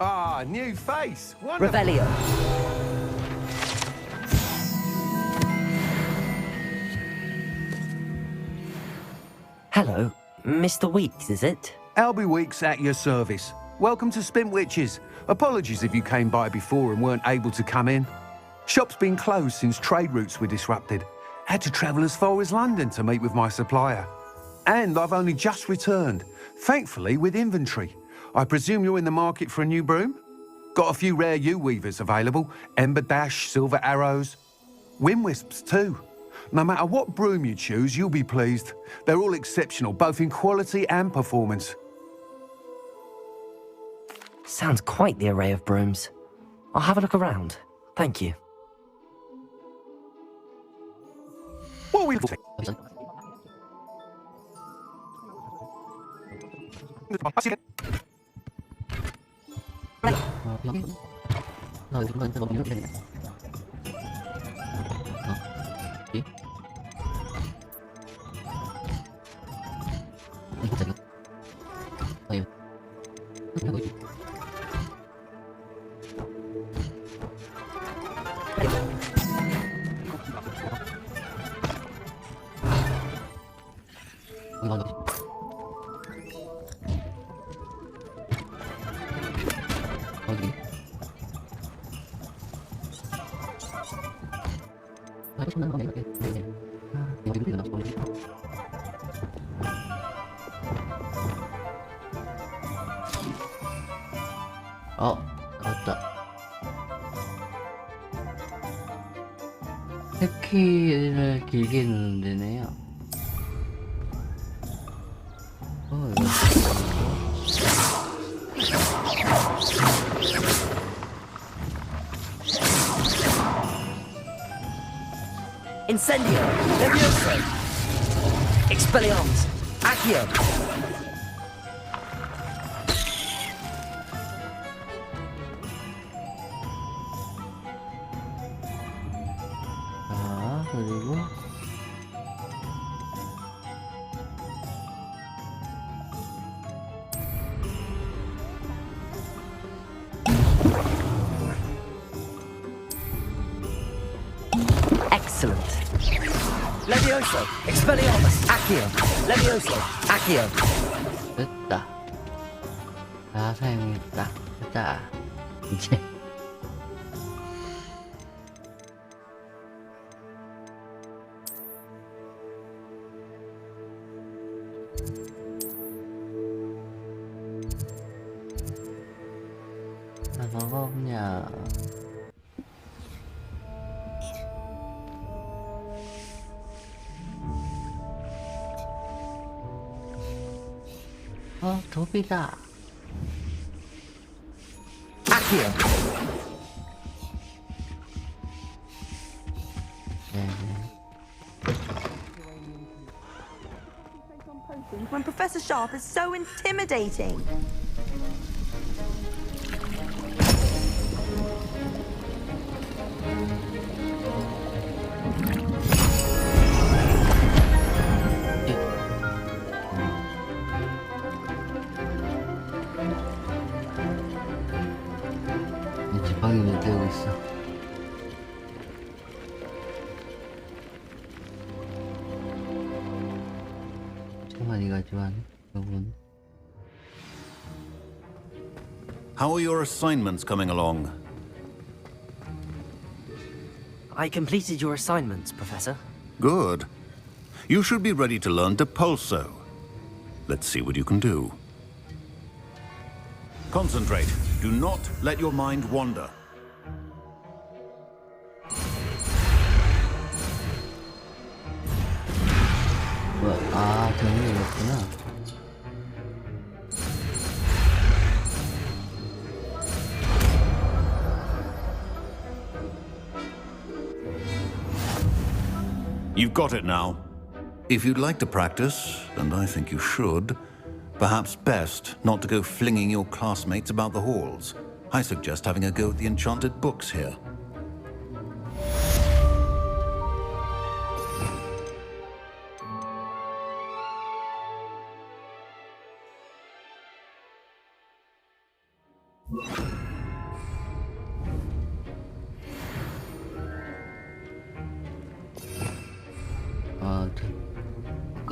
Ah, new face. Wonderful. Revelio. Hello, Mr. Weeks, is it? Albie Weeks at your service. Welcome to Spintwitches. Apologies if you came by before and weren't able to come in. Shop's been closed since trade routes were disrupted. Had to travel as far as London to meet with my supplier. And I've only just returned, thankfully with inventory. I presume you're in the market for a new broom? Got a few rare U-weavers available. Ember Dash, Silver Arrows. Wind Wisps too. No matter what broom you choose, you'll be pleased. They're all exceptional, both in quality and performance. Sounds quite the array of brooms. I'll have a look around. Thank you. What will 나왔다. 새끼를 길게 누르면 되네요. Incendio, Levioso, Expelliarmus, Accio. 자, 그리고 Excellent. Levioso, Expelliarmus, Accio, Levioso, Accio. 됐다. 다 사용했다. 됐다. 이제 뭐가 없냐? 도비다. Accio! When Professor Sharp is so intimidating. 지팡이를 들고 있어. 많이 가져와네, 여러분. How are your assignments coming along? I completed your assignments, Professor. Good. You should be ready to learn Depulso. Let's see what you can do. Concentrate. Do not let your mind wander. 정리했구나. You've got it now. If you'd like to practice, and I think you should, perhaps best not to go flinging your classmates about the halls. I suggest having a go at the enchanted books here.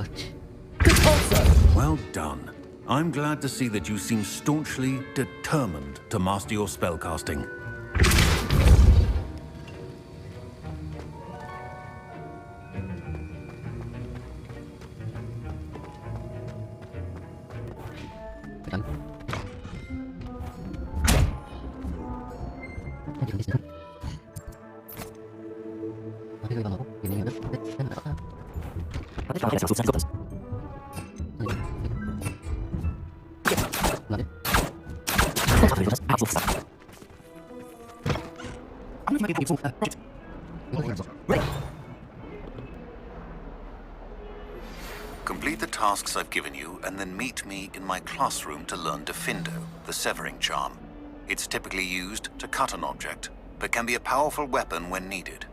똑같이. Well done. I'm glad to see that you seem staunchly determined to master your spellcasting. Complete the tasks I've given you, and then meet me in my classroom to learn Defindo, the severing charm. It's typically used to cut an object, but can be a powerful weapon when needed.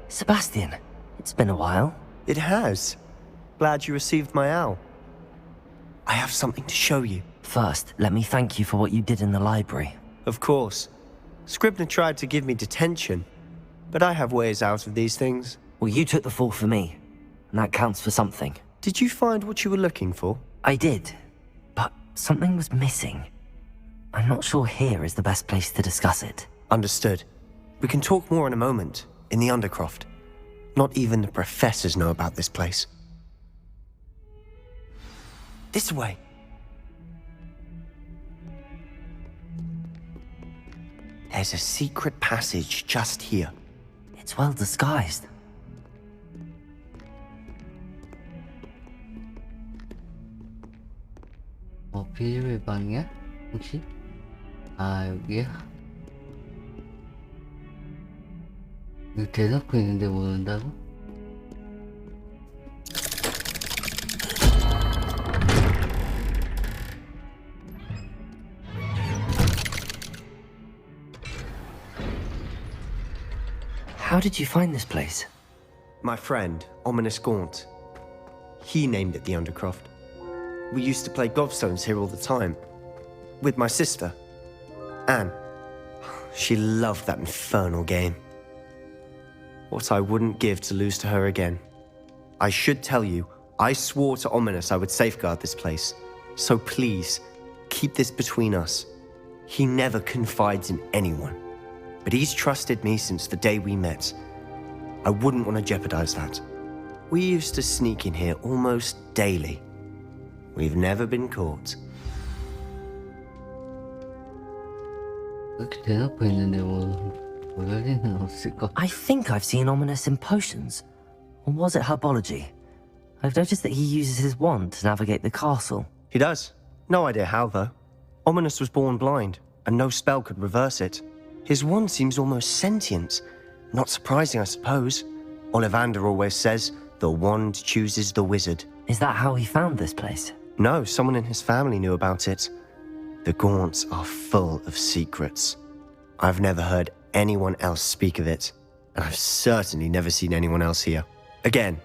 Sebastian, it's been a while. It has. Glad you received my owl. I have something to show you. First, let me thank you for what you did in the library. Of course. Scribner tried to give me detention, but I have ways out of these things. Well, you took the fall for me, and that counts for something. Did you find what you were looking for? I did, but something was missing. I'm not sure here is the best place to discuss it. Understood. We can talk more in a moment, in the Undercroft. Not even the professors know about this place. This way. There's a secret passage just here. It's well disguised. 비밀 방이야? 혹시? 여기야? 이거 대놓고 있는데 모른다고? How did you find this place? My friend, Ominous Gaunt. He named it the Undercroft. We used to play gobstones here all the time. With my sister, Anne. She loved that infernal game. What I wouldn't give to lose to her again. I should tell you, I swore to Ominous I would safeguard this place. So please, keep this between us. He never confides in anyone. But he's trusted me since the day we met. I wouldn't want to jeopardize that. We used to sneak in here almost daily. We've never been caught. 그렇게 대놓고 있는데 할 리는 없을까? I think I've seen Ominous in potions. Or was it herbology? I've noticed that he uses his wand to navigate the castle. He does. No idea how, though. Ominous was born blind, and no spell could reverse it. His wand seems almost sentient. Not surprising, I suppose. Ollivander always says, the wand chooses the wizard. Is that how he found this place? No, someone in his family knew about it. The Gaunts are full of secrets. I've never heard anyone else speak of it, and I've certainly never seen anyone else here. Again,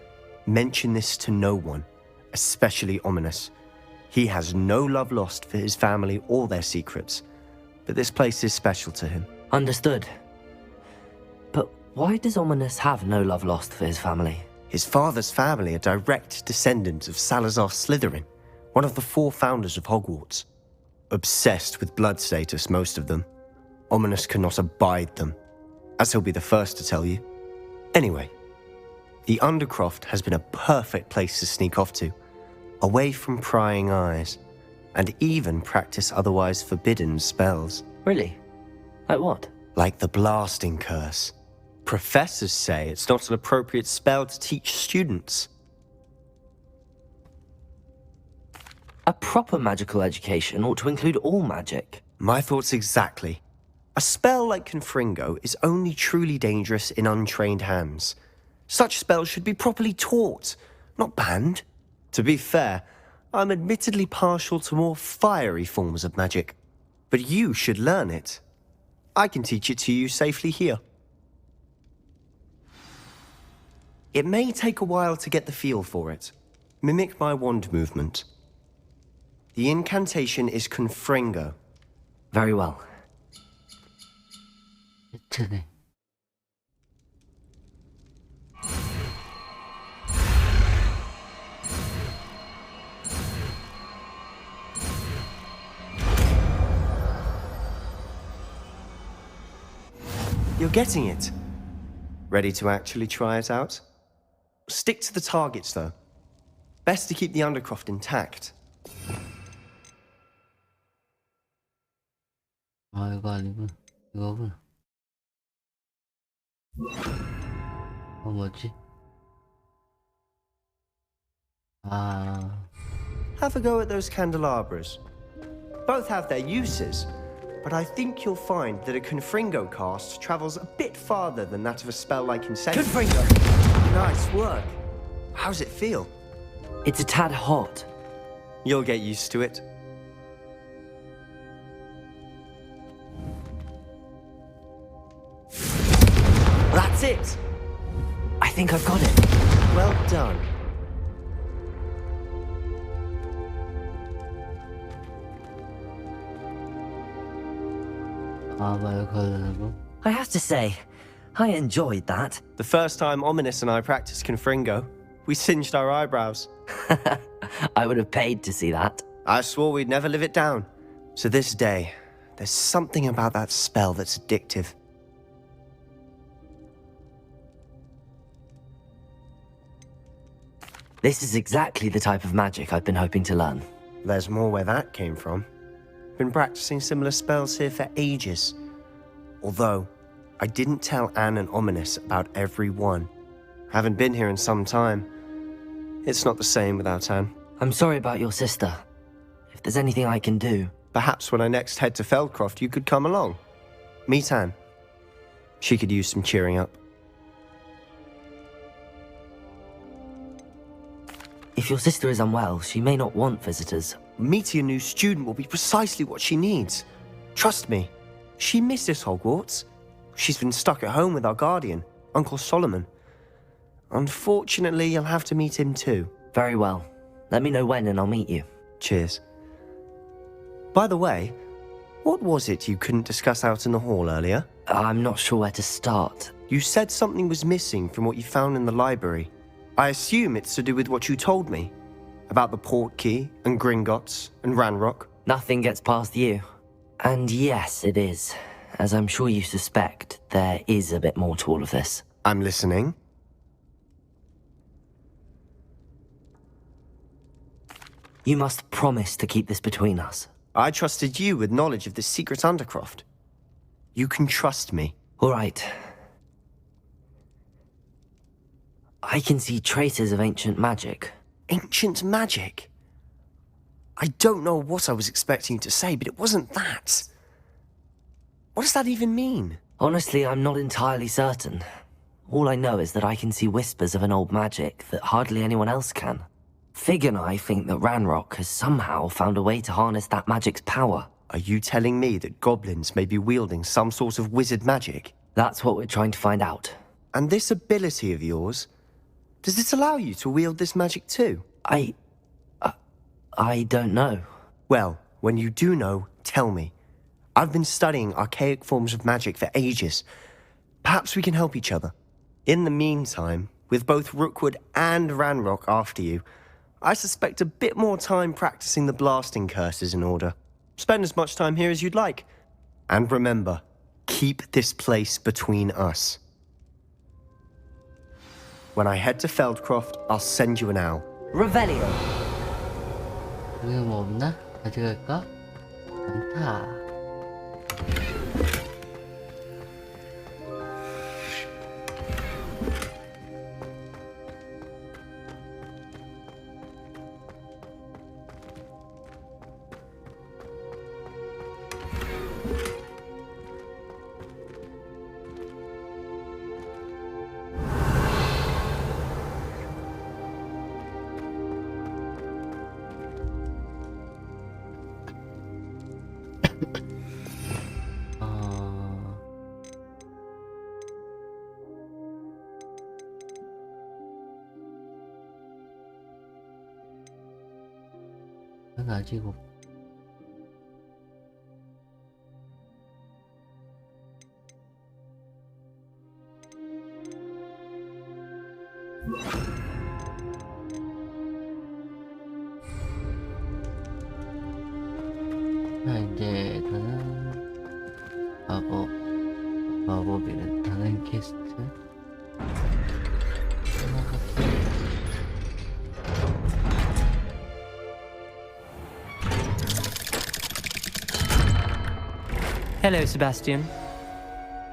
mention this to no one, especially Ominous. He has no love lost for his family or their secrets, but this place is special to him. Understood. But why does Ominous have no love lost for his family? His father's family are direct descendants of Salazar Slytherin, one of the 4 founders of Hogwarts. Obsessed with blood status, most of them. Ominous cannot abide them, as he'll be the first to tell you. Anyway, the Undercroft has been a perfect place to sneak off to, away from prying eyes, and even practice otherwise forbidden spells. Really? Like what? Like the blasting curse. Professors say it's not an appropriate spell to teach students. A proper magical education ought to include all magic. My thoughts exactly. A spell like Confringo is only truly dangerous in untrained hands. Such spells should be properly taught, not banned. To be fair, I'm admittedly partial to more fiery forms of magic. But you should learn it. I can teach it to you safely here. It may take a while to get the feel for it. Mimic my wand movement. The incantation is Confringo. Very well. 해체네. You're getting it. Ready to actually try it out? Stick to the targets, though. Best to keep the Undercroft intact. 아, 이거 아니구나. 이거구나. 뭐지? Have a go at those candelabras. Both have their uses, but I think you'll find that a Confringo cast travels a bit farther than that of a spell like Incendio. Confringo! Nice work. How's it feel? It's a tad hot. You'll get used to it. That's it! I think I've got it. Well done. 말 걸고. I have to say, I enjoyed that. The first time Ominous and I practiced Confringo, we singed our eyebrows. I would have paid to see that. I swore we'd never live it down. To this day, there's something about that spell that's addictive. This is exactly the type of magic I've been hoping to learn. There's more where that came from. Been practicing similar spells here for ages. Although, I didn't tell Anne and Ominous about every one. Haven't been here in some time. It's not the same without Anne. I'm sorry about your sister. If there's anything I can do... Perhaps when I next head to Feldcroft, you could come along. Meet Anne. She could use some cheering up. If your sister is unwell, she may not want visitors. Meeting a new student will be precisely what she needs. Trust me, she misses Hogwarts. She's been stuck at home with our guardian, Uncle Solomon. Unfortunately, you'll have to meet him too. Very well. Let me know when and I'll meet you. Cheers. By the way, what was it you couldn't discuss out in the hall earlier? I'm not sure where to start. You said something was missing from what you found in the library. I assume it's to do with what you told me. About the Portkey, and Gringotts, and Ranrock. Nothing gets past you. And yes, it is. As I'm sure you suspect, there is a bit more to all of this. I'm listening. You must promise to keep this between us. I trusted you with knowledge of this secret undercroft. You can trust me. All right. I can see traces of ancient magic. Ancient magic? I don't know what I was expecting you to say, but it wasn't that. What does that even mean? Honestly, I'm not entirely certain. All I know is that I can see whispers of an old magic that hardly anyone else can. Fig and I think that Ranrock has somehow found a way to harness that magic's power. Are you telling me that goblins may be wielding some sort of wizard magic? That's what we're trying to find out. And this ability of yours, does it allow you to wield this magic too? I don't know. Well, when you do know, tell me. I've been studying archaic forms of magic for ages. Perhaps we can help each other. In the meantime, with both Rookwood and Ranrock after you, I suspect a bit more time practicing the blasting curse is in order. Spend as much time here as you'd like. And remember, keep this place between us. When I head to Feldcroft, I'll send you an owl. Revelio. 여기 뭐 없나? 가져갈까? 많다. 난 아직 없... 자, 이제 다른 마법이는 다른 퀘스트 Hello, Sebastian.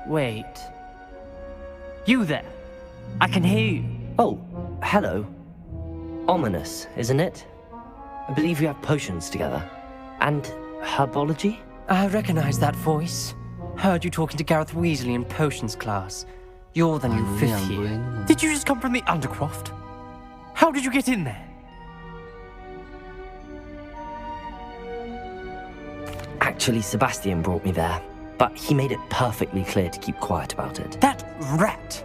Wait. You there? I can hear you. Oh, hello. Ominous, isn't it? I believe we have potions together. And herbology? I recognize that voice. Heard you talking to Gareth Weasley in potions class. You're the new fifth year. Did you just come from the Undercroft? How did you get in there? Actually, Sebastian brought me there, but he made it perfectly clear to keep quiet about it. That rat!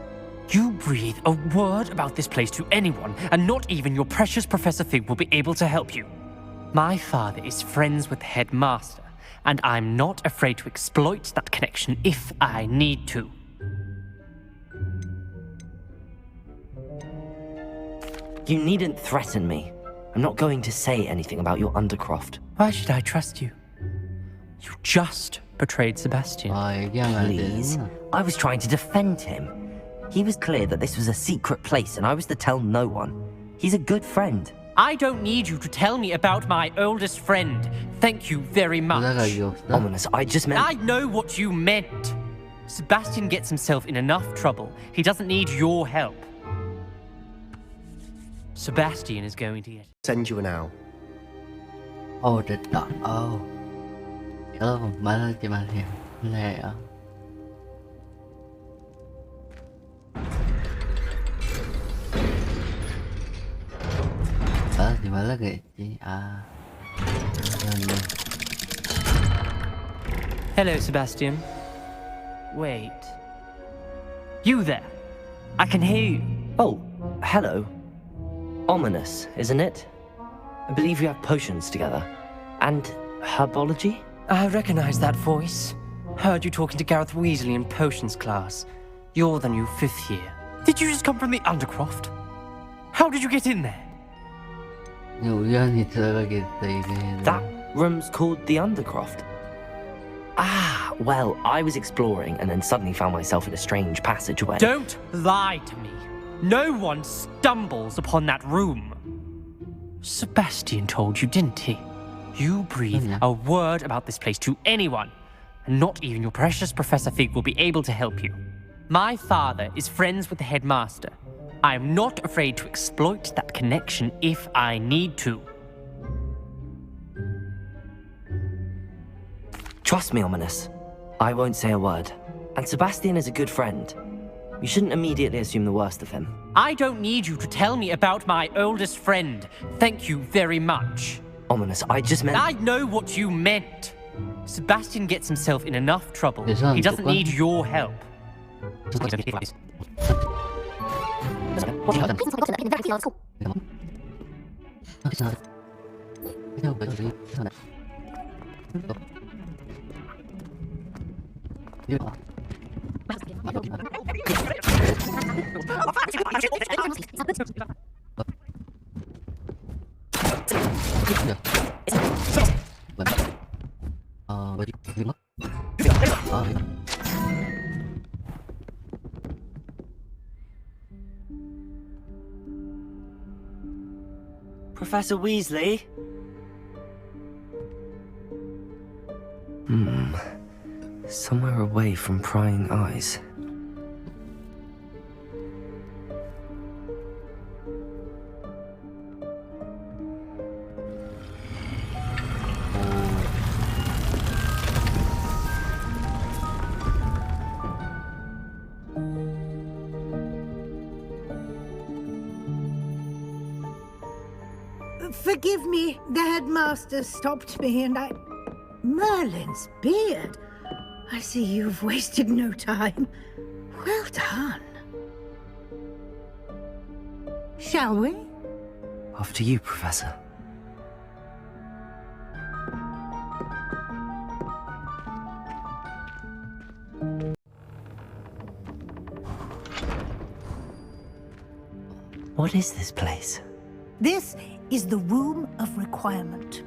You breathe a word about this place to anyone, and not even your precious Professor Fig will be able to help you. My father is friends with the headmaster, and I'm not afraid to exploit that connection if I need to. You needn't threaten me. I'm not going to say anything about your Undercroft. Why should I trust you? You just betrayed Sebastian. 얘기하면 안 Please. 되는구나. I was trying to defend him. He was clear that this was a secret place, and I was to tell no one. He's a good friend. I don't need you to tell me about my oldest friend. Thank you very much. 올라가기 없어? Ominous, I just meant... I know what you meant. Sebastian gets himself in enough trouble. He doesn't need your help. Sebastian is going to get... Send you an owl. 됐다. 여러분 말하지 마세요. 혼나요. 말하지 말라 그랬지. 그렇네. Hello, Sebastian. Wait. You there? I can hear you. Oh, hello. Ominous, isn't it? I believe we have potions together. And herbology? I recognize that voice. Heard you talking to Gareth Weasley in potions class. You're the new fifth year. Did you just come from the Undercroft? How did you get in there? 그냥 우연히 들어가게 됐다 이게. That room's called the Undercroft. Ah, well, I was exploring and then suddenly found myself in a strange passageway. Don't lie to me. No one stumbles upon that room. Sebastian told you, didn't he? You breathe a word about this place to anyone, and not even your precious Professor Fig will be able to help you. My father is friends with the headmaster. I am not afraid to exploit that connection if I need to. Trust me, Ominous. I won't say a word. And Sebastian is a good friend. You shouldn't immediately assume the worst of him. I don't need you to tell me about my oldest friend. Thank you very much. Ominous, I just meant... I know what you meant. Sebastian gets himself in enough trouble. Yes, He doesn't need your help. Professor Weasley? Somewhere away from prying eyes. Forgive me, the headmaster stopped me and I... Merlin's beard. I see you've wasted no time. Well done. Shall we? After you, Professor. What is this place? This is the Room of Requirement.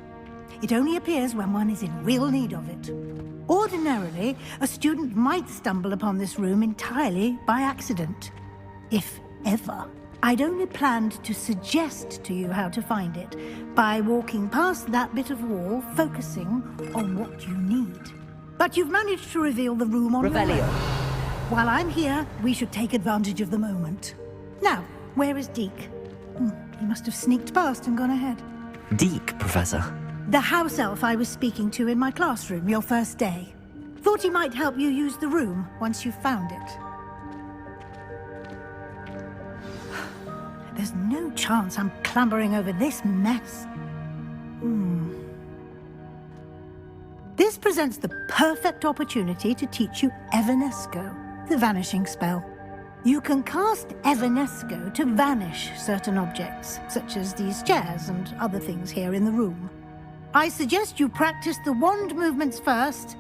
It only appears when one is in real need of it. Ordinarily, a student might stumble upon this room entirely by accident, if ever. I'd only planned to suggest to you how to find it by walking past that bit of wall, focusing on what you need. But you've managed to reveal the room on Revelio. your own. While I'm here, we should take advantage of the moment. Now, where is Deke? He must have sneaked past and gone ahead. Deke, Professor. The house elf I was speaking to in my classroom your first day. Thought he might help you use the room once you found it. There's no chance I'm clambering over this mess. This presents the perfect opportunity to teach you Evanesco, the vanishing spell. You can cast Evanesco to vanish certain objects, such as these chairs and other things here in the room. I suggest you practice the wand movements first,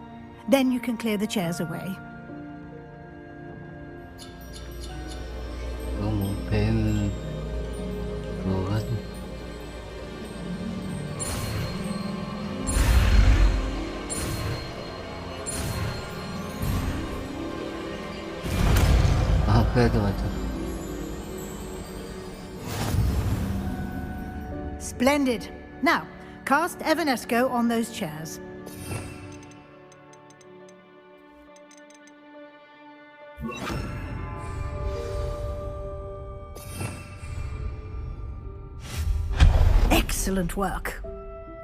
then you can clear the chairs away. Splendid. Now, cast Evanesco on those chairs. Excellent work.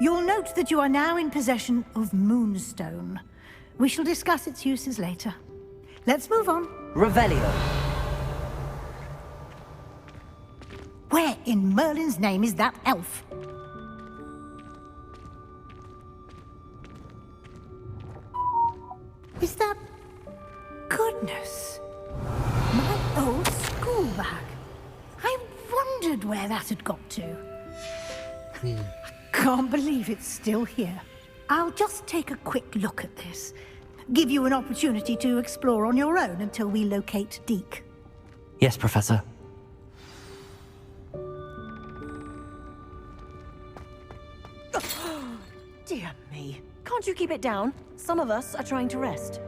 You'll note that you are now in possession of Moonstone. We shall discuss its uses later. Let's move on. Revelio. Where in Merlin's name is that elf? Is that... Goodness. My old school bag. I wondered where that had got to. I can't believe it's still here. I'll just take a quick look at this. Give you an opportunity to explore on your own until we locate Deke. Yes, Professor. Dear me. Can't you keep it down? Some of us are trying to rest.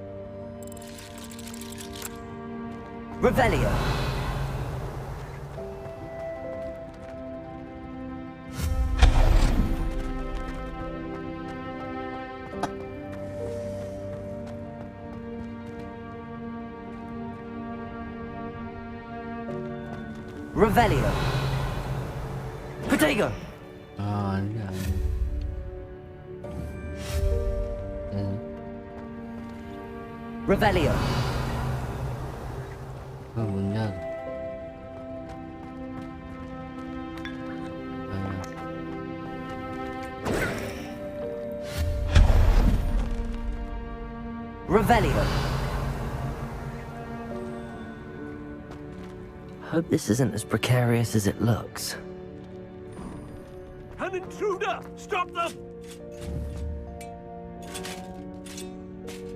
Revelio. Revelio. Protego. 아, 아니야, 아니야. Revelio. 그걸 못 열어. Revelio. Hope this isn't as precarious as it looks. An intruder! Stop them!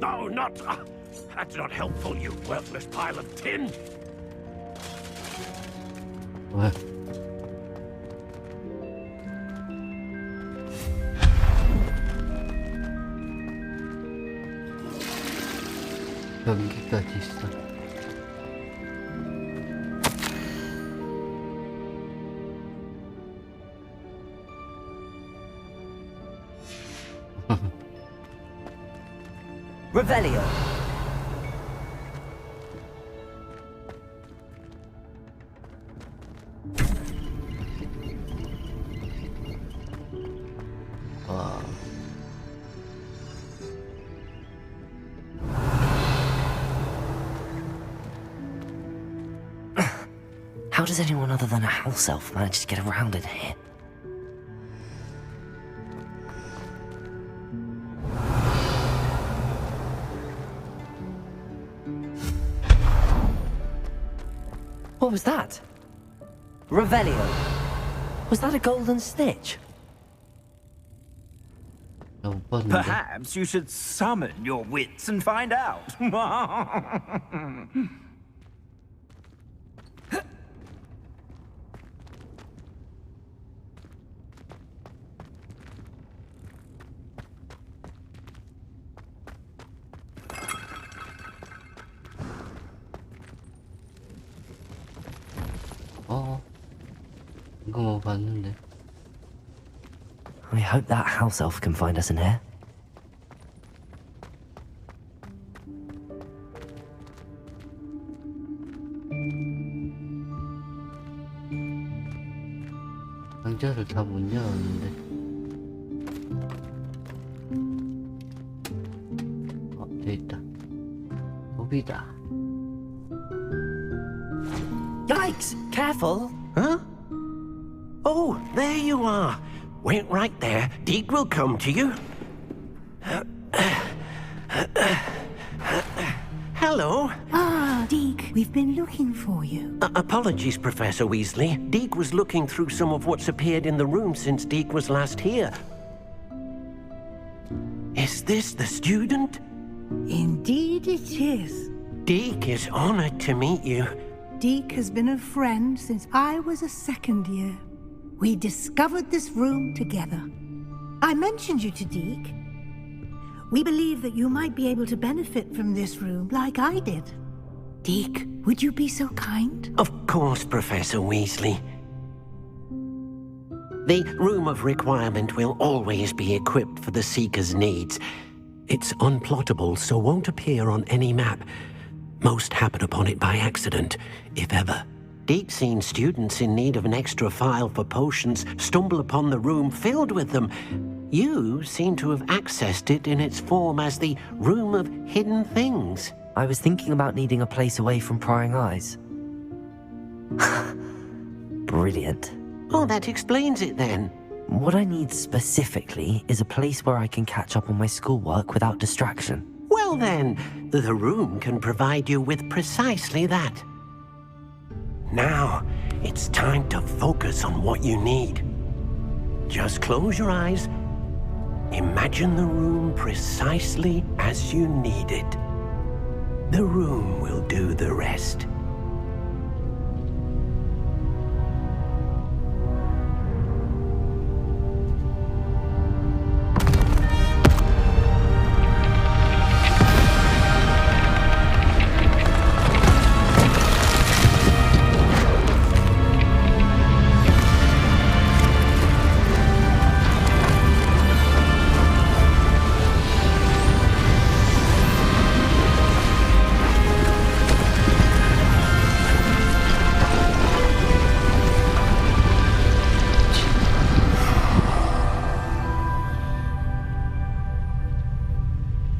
No, not... that's not helpful, you worthless pile of tin! 왜? 여기까지 있어. Revelio. How does anyone other than a house elf manage to get around in here? What was that? Revelio. Was that a golden snitch? 못 봤는데. Perhaps you should summon your wits and find out. 이거 뭐 봤는데. I hope that house elf can find us in here. 상자를 다 못 열었는데. 돼 있다. 여기다. Yikes! Careful! Huh? Oh, there you are. Wait right there. Deke will come to you. Hello. Ah, Deke, we've been looking for you. Apologies, Professor Weasley. Deke was looking through some of what's appeared in the room since Deke was last here. Is this the student? Indeed it is. Deke is honored to meet you. Deke has been a friend since I was a second year. We discovered this room together. I mentioned you to Deke. We believe that you might be able to benefit from this room like I did. Deke, would you be so kind? Of course, Professor Weasley. The Room of Requirement will always be equipped for the Seeker's needs. It's unplottable, so won't appear on any map. Most happen upon it by accident, if ever. Deke's seen students in need of an extra file for potions stumble upon the room filled with them. You seem to have accessed it in its form as the Room of Hidden Things. I was thinking about needing a place away from prying eyes. Brilliant. Oh, that explains it then. What I need specifically is a place where I can catch up on my schoolwork without distraction. Well then, the room can provide you with precisely that. Now, it's time to focus on what you need. Just close your eyes. Imagine the room precisely as you need it. The room will do the rest.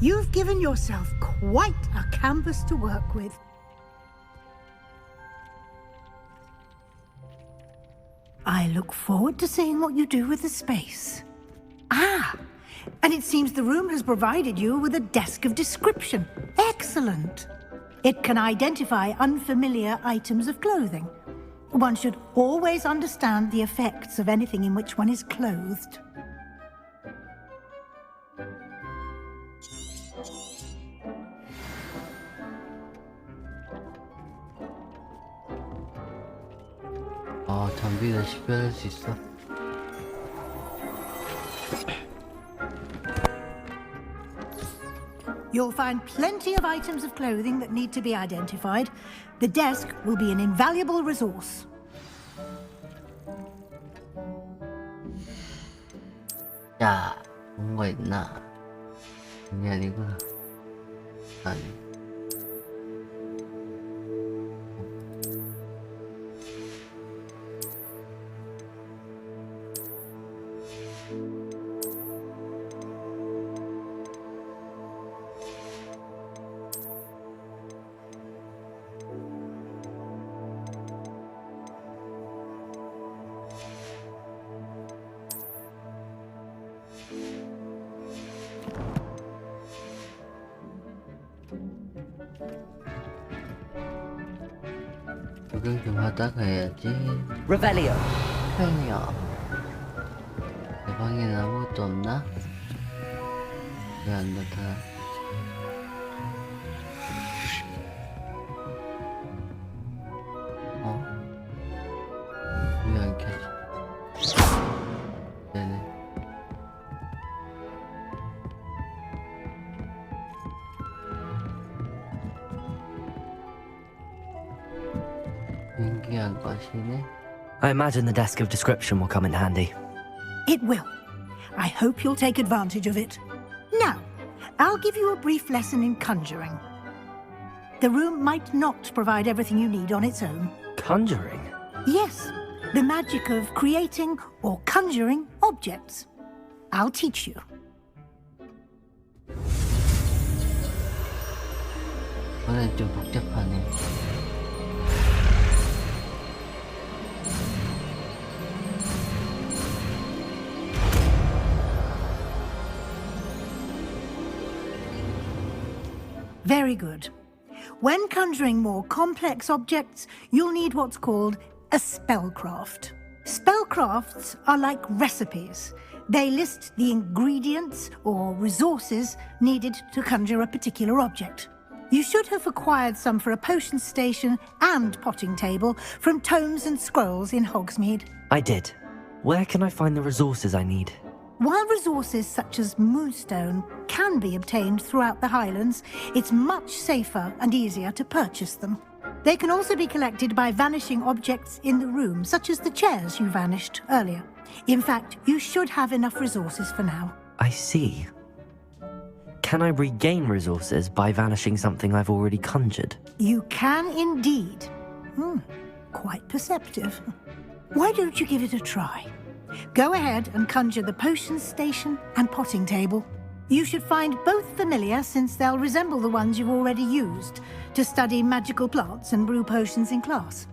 You've given yourself quite a canvas to work with. I look forward to seeing what you do with the space. Ah, and it seems the room has provided you with a desk of description. Excellent. It can identify unfamiliar items of clothing. One should always understand the effects of anything in which one is clothed. 장비를 식별할 수 있어. You'll find plenty of items of clothing that need to be identified. The desk will be an invaluable resource. 야, 뭔가 있나? 이게 아니구나. 아니. 구경 좀 하다가 해야지. Revelio. 편이야. 내 방에는 아무것도 없나? 왜 안 나타나? 왜 안 켜져? 네네. 신기한 것이네. I imagine the desk of description will come in handy. It will. I hope you'll take advantage of it. Now, I'll give you a brief lesson in conjuring. The room might not provide everything you need on its own. Conjuring? Yes, the magic of creating or conjuring objects. I'll teach you. 이번엔 좀 복잡하네. Very good. When conjuring more complex objects, you'll need what's called a spellcraft. Spellcrafts are like recipes. They list the ingredients or resources needed to conjure a particular object. You should have acquired some for a potion station and potting table from tomes and scrolls in Hogsmeade. I did. Where can I find the resources I need? While resources such as moonstone can be obtained throughout the Highlands, it's much safer and easier to purchase them. They can also be collected by vanishing objects in the room, such as the chairs you vanished earlier. In fact, you should have enough resources for now. I see. Can I regain resources by vanishing something I've already conjured? You can indeed. Quite perceptive. Why don't you give it a try? Go ahead and conjure the potion station and potting table. You should find both familiar, since they'll resemble the ones you've already used to study magical plants and brew potions in class.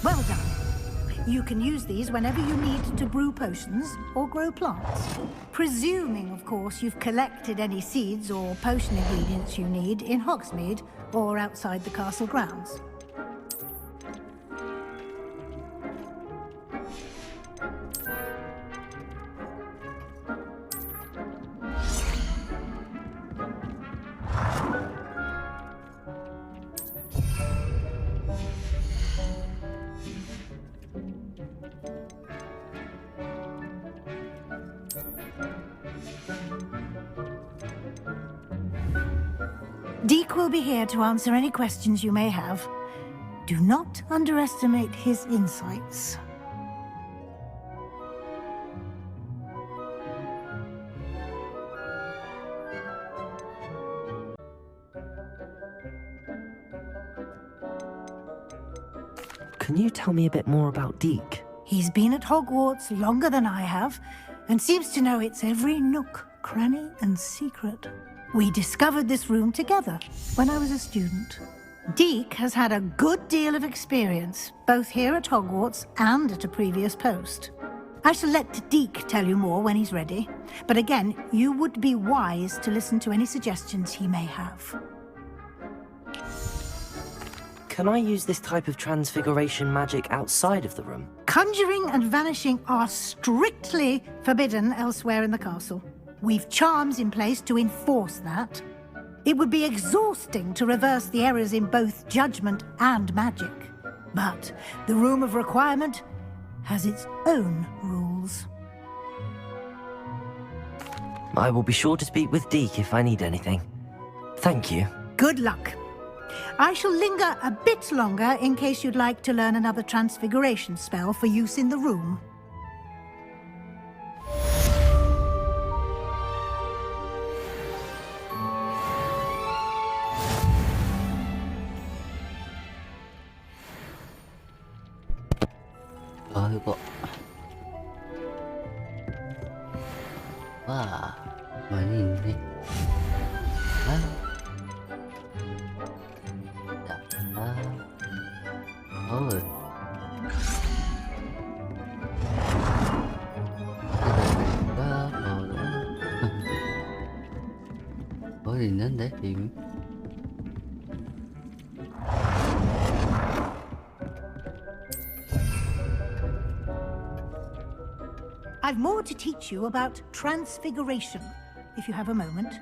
Well done. You can use these whenever you need to brew potions or grow plants. Presuming, of course, you've collected any seeds or potion ingredients you need in Hogsmeade or outside the castle grounds. Deke will be here to answer any questions you may have. Do not underestimate his insights. Can you tell me a bit more about Deke? He's been at Hogwarts longer than I have, and seems to know its every nook, cranny, and secret. We discovered this room together when I was a student. Deke has had a good deal of experience, both here at Hogwarts and at a previous post. I shall let Deke tell you more when he's ready, but again, you would be wise to listen to any suggestions he may have. Can I use this type of transfiguration magic outside of the room? Conjuring and vanishing are strictly forbidden elsewhere in the castle. We've charms in place to enforce that. It would be exhausting to reverse the errors in both judgment and magic. But the Room of Requirement has its own rules. I will be sure to speak with Deke if I need anything. Thank you. Good luck. I shall linger a bit longer in case you'd like to learn another transfiguration spell for use in the room. 이거 와 많이 있네. 어디 있는데 이미? I've more to teach you about transfiguration, if you have a moment.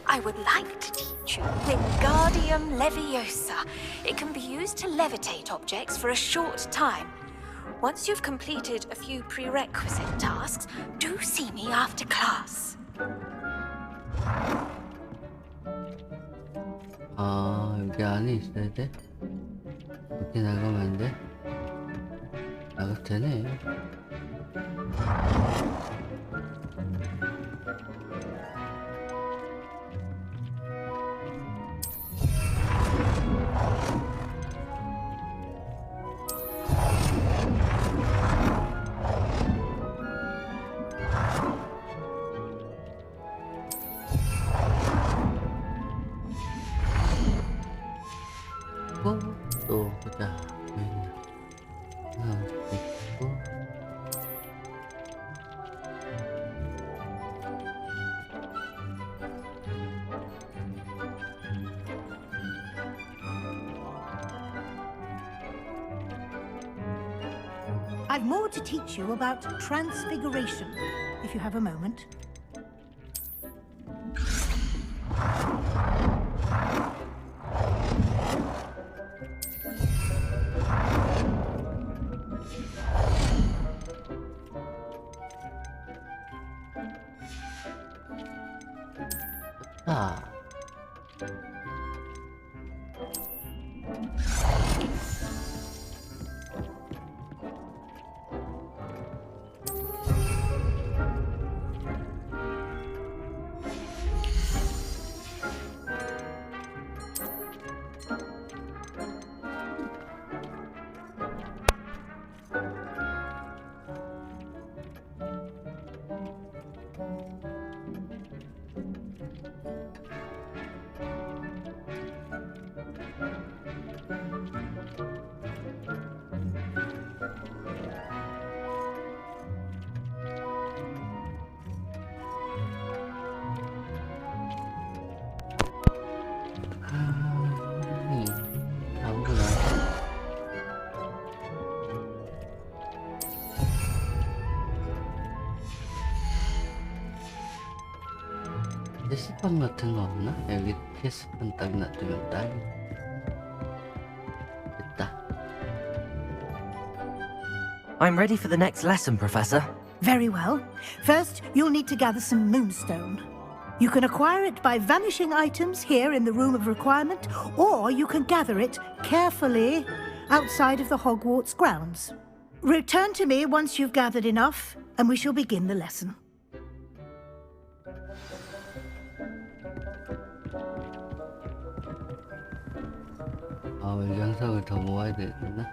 I would like to teach you Wingardium Leviosa. It can be used to levitate objects for a short time. Once you've completed a few prerequisite tasks, do see me after class. 여기 안에 있어야 돼? 여기 나가면 안 돼? 나가도 되네. 또 보자. 하나 있고. I've more to teach you about transfiguration, if you have a moment. PS판 같은 거 없나? 여기 PS판 딱 놔두면 딱 됐다. I'm ready for the next lesson, Professor. Very well. First, you'll need to gather some moonstone. You can acquire it by vanishing items here in the Room of Requirement, or you can gather it carefully outside of the Hogwarts grounds. Return to me once you've gathered enough, and we shall begin the lesson. 아, 외장석을 더 모아야 되겠나?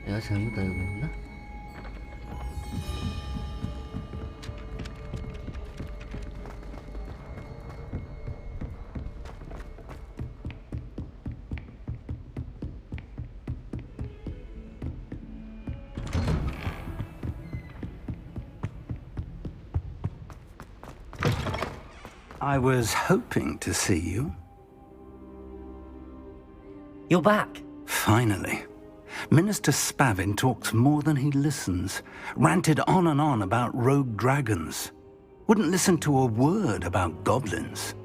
내가 잘못 알고 있나? I was hoping to see you. You're back. Finally. Minister Spavin talks more than he listens. Ranted on and on about rogue dragons. Wouldn't listen to a word about goblins.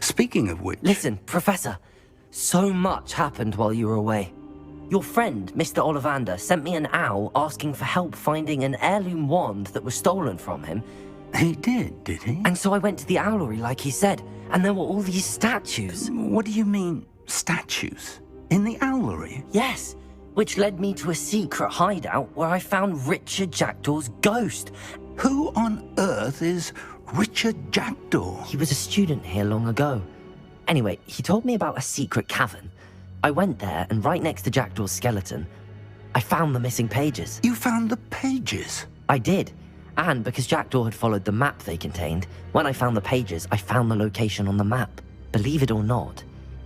Speaking of which... Listen, Professor. So much happened while you were away. Your friend, Mr. Ollivander, sent me an owl asking for help finding an heirloom wand that was stolen from him. He did he? And so I went to the owlery like he said, and there were all these statues. What do you mean, statues? In the owlery? Yes, which led me to a secret hideout where I found Richard Jackdaw's ghost. Who on earth is Richard Jackdaw? He was a student here long ago. Anyway, he told me about a secret cavern. I went there, and right next to Jackdaw's skeleton, I found the missing pages. You found the pages? I did. And because Jackdaw had followed the map they contained, when I found the pages, I found the location on the map. Believe it or not,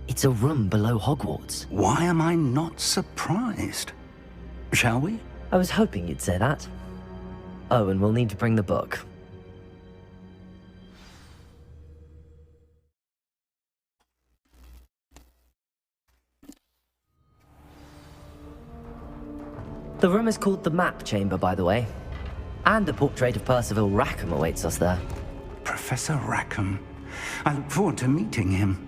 it's a room below Hogwarts. Why am I not surprised? Shall we? I was hoping you'd say that. Oh, and we'll need to bring the book. The room is called the Map Chamber, by the way. And a portrait of Percival Rackham awaits us there. Professor Rackham. I look forward to meeting him.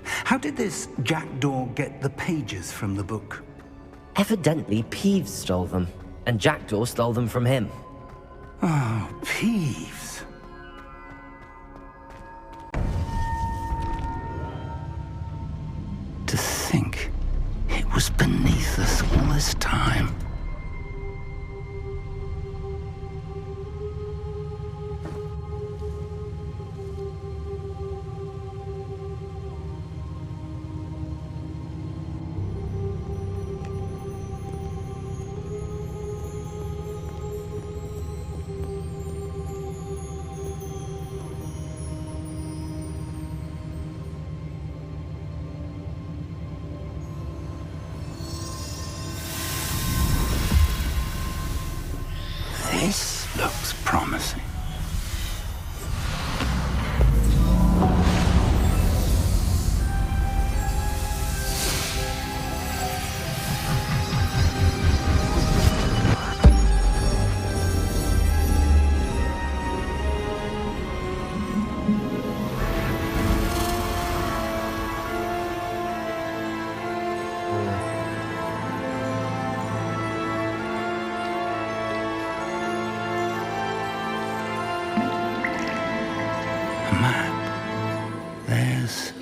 How did this Jackdaw get the pages from the book? Evidently, Peeves stole them, and Jackdaw stole them from him. Oh, Peeves. To think it was beneath us all this time. This looks promising.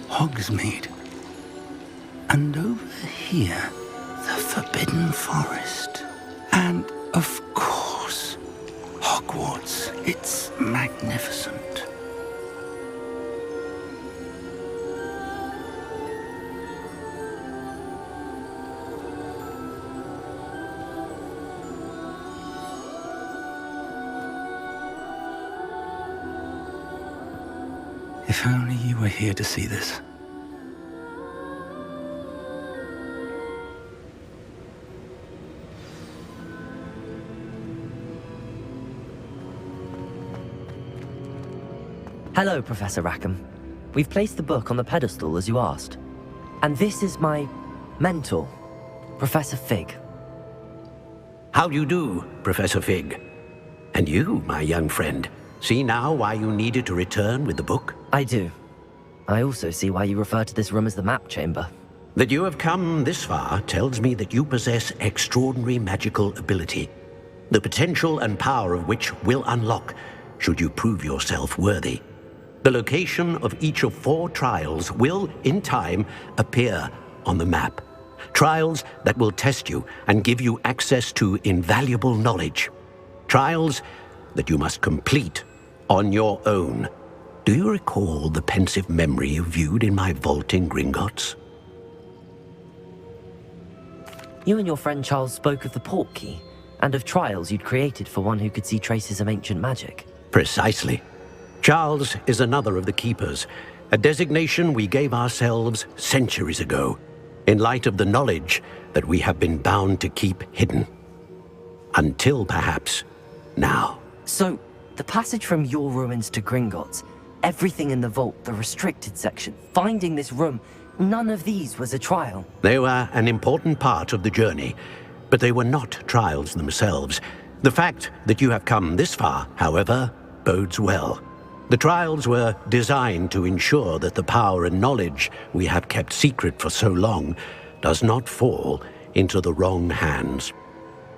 Hogsmeade. And over here, the Forbidden Forest. And, of course, Hogwarts. It's magnificent. If only you were here to see this. Hello, Professor Rackham. We've placed the book on the pedestal as you asked. And this is my mentor, Professor Fig. How do you do, Professor Fig? And you, my young friend, see now why you needed to return with the book? I do. I also see why you refer to this room as the map chamber. That you have come this far tells me that you possess extraordinary magical ability, the potential and power of which will unlock should you prove yourself worthy. The location of each of 4 trials will, in time, appear on the map. Trials that will test you and give you access to invaluable knowledge. Trials that you must complete on your own. Do you recall the pensive memory you viewed in my vault in Gringotts? You and your friend Charles spoke of the portkey, and of trials you'd created for one who could see traces of ancient magic. Precisely. Charles is another of the Keepers, a designation we gave ourselves centuries ago, in light of the knowledge that we have been bound to keep hidden. Until perhaps now. So, the passage from your ruins to Gringotts, everything in the vault, the restricted section, finding this room, none of these was a trial. They were an important part of the journey, but they were not trials themselves. The fact that you have come this far, however, bodes well. The trials were designed to ensure that the power and knowledge we have kept secret for so long does not fall into the wrong hands.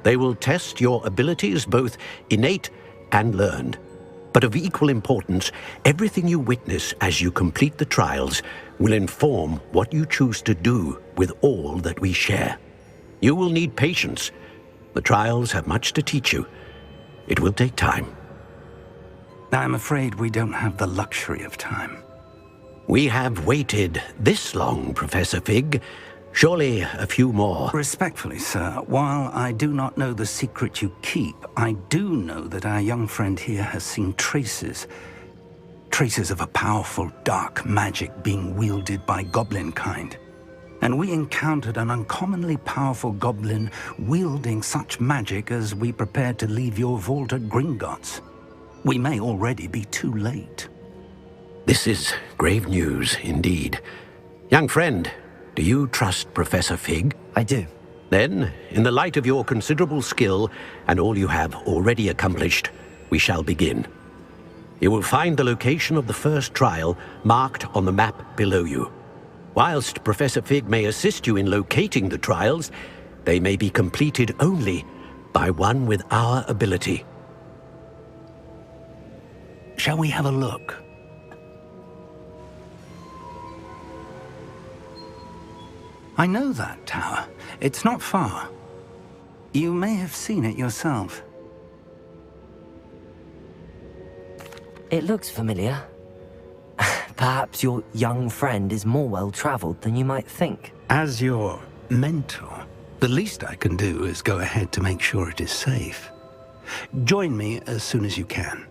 They will test your abilities, both innate and learned. But of equal importance, everything you witness as you complete the trials will inform what you choose to do with all that we share. You will need patience. The trials have much to teach you. It will take time. I'm afraid we don't have the luxury of time. We have waited this long, Professor Fig. Surely a few more. Respectfully, sir, while I do not know the secret you keep, I do know that our young friend here has seen traces of a powerful dark magic being wielded by goblin kind. And we encountered an uncommonly powerful goblin wielding such magic as we prepared to leave your vault at Gringotts. We may already be too late. This is grave news indeed. Young friend, do you trust Professor Fig? I do. Then, in the light of your considerable skill and all you have already accomplished, we shall begin. You will find the location of the first trial marked on the map below you. Whilst Professor Fig may assist you in locating the trials, they may be completed only by one with our ability. Shall we have a look? I know that tower. It's not far. You may have seen it yourself. It looks familiar. Perhaps your young friend is more well-traveled than you might think. As your mentor, the least I can do is go ahead to make sure it is safe. Join me as soon as you can.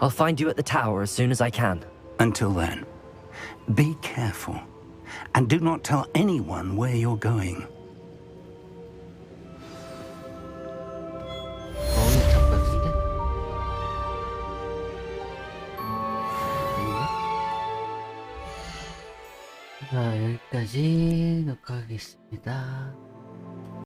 I'll find you at the tower as soon as I can. Until then, be careful, and do not tell anyone where you're going. 자, 여기까지 녹화하겠습니다.